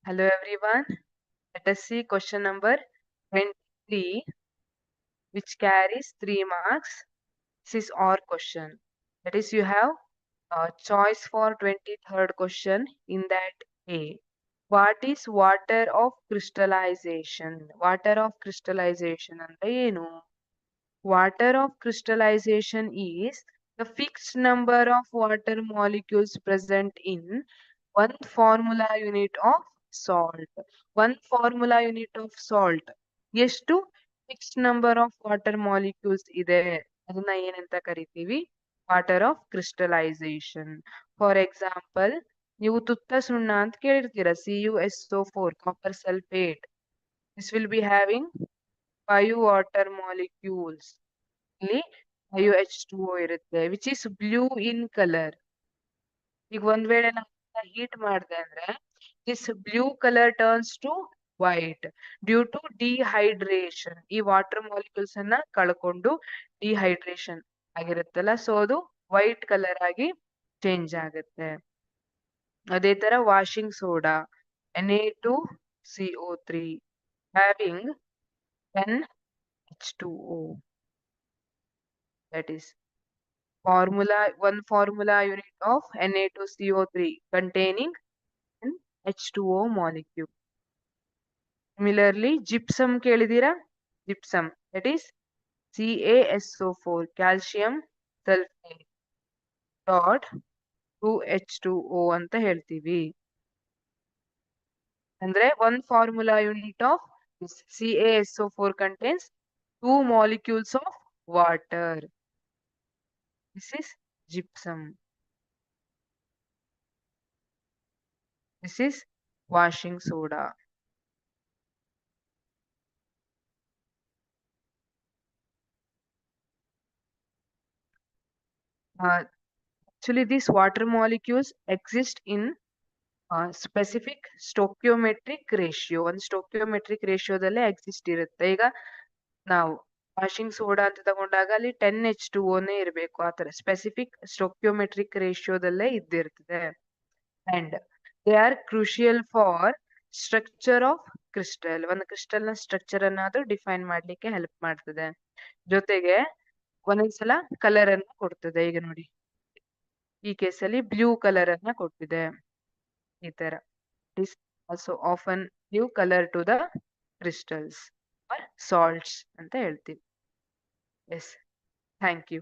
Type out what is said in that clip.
Hello everyone. Let us see question number 23, which carries 3 marks. This is our question. That is, you have a choice for 23rd question. In that, A. What is water of crystallization? Water of crystallization ಅಂದ್ರೆ ಏನು? Water of crystallization is the fixed number of water molecules present in one formula unit of salt. One formula unit of salt. ಎಷ್ಟು fixed number of water molecules ಇದೆ ಅದನ್ನ ಏನಂತ ಕರಿತೀವಿ? Water of crystallisation. For example, ನೀವು ತುತ್ತ ಸುಣ್ಣ ಅಂತ ಕೇಳಿರ್ತೀರ, CuSO4 copper sulphate. This will be having 5 water molecules. ಇಲ್ಲಿ H2O ಇರುತ್ತೆ, which is blue in colour. ಈಗ ಒಂದ್ ವೇಳೆ ನಾವು ಹೀಟ್ ಮಾಡಿದೆ ಅಂದ್ರೆ this blue colour turns to white due to dehydration. ಈ ವಾಟರ್ ಮಾಲಿಕ್ಯೂಲ್ಸ್ ಅನ್ನ ಕಳ್ಕೊಂಡು ಡಿಹೈಡ್ರೇಷನ್ ಆಗಿರುತ್ತಲ್ಲ, ಸೊ ಅದು ವೈಟ್ ಕಲರ್ ಆಗಿ ಚೇಂಜ್ ಆಗುತ್ತೆ. ಅದೇ ತರ washing soda Na2CO3 having 10H2O. That is one formula unit of Na2CO3 containing an H2O molecule. Similarly, gypsum ಕೇಳಿದೀರಾ? Gypsum, that is CaSO4 calcium sulfate dot 2H2O ಅಂತ ಹೇಳ್ತೀವಿ. ಅಂದ್ರೆ one formula unit of this CaSO4 contains 2 molecules of water. This is gypsum. This is washing soda. Actually, these water molecules exist in specific stoichiometric ratio. ಒಂದು ಸ್ಟೋಕಿಯೋಮೆಟ್ರಿಕ್ ರೇಷಿಯೋದಲ್ಲೇ exist ಇರುತ್ತೆ. ಈಗ ನಾವು washing soda ಅಂತ ತಗೊಂಡಾಗ ಅಲ್ಲಿ 10H2O ಇರಬೇಕು. ಆ ತರ ಸ್ಪೆಸಿಫಿಕ್ ಸ್ಟೋಕಿಯೋಮೆಟ್ರಿಕ್ ರೇಷಿಯೋದಲ್ಲೇ ಇದ್ದಿರ್ತದೆ. And they are crucial for structure of crystal. ಒಂದು ಕ್ರಿಸ್ಟಲ್ ನ ಸ್ಟ್ರಕ್ಚರ್ ಅನ್ನಾದ್ರೂ ಡಿಫೈನ್ ಮಾಡ್ಲಿಕ್ಕೆ ಹೆಲ್ಪ್ ಮಾಡ್ತದೆ. ಜೊತೆಗೆ ಒಂದೊಂದ್ಸಲ ಕಲರ್ ಅನ್ನು ಕೊಡ್ತದೆ. ಈಗ ನೋಡಿ, ಈ ಕೇಸಲ್ಲಿ ಬ್ಲೂ ಕಲರ್ ಅನ್ನ ಕೊಟ್ಟಿದೆ. ಈ ತರ is also often give colour to the crystals are salts ಅಂತ ಹೇಳ್ತೀವಿ. Yes, thank you.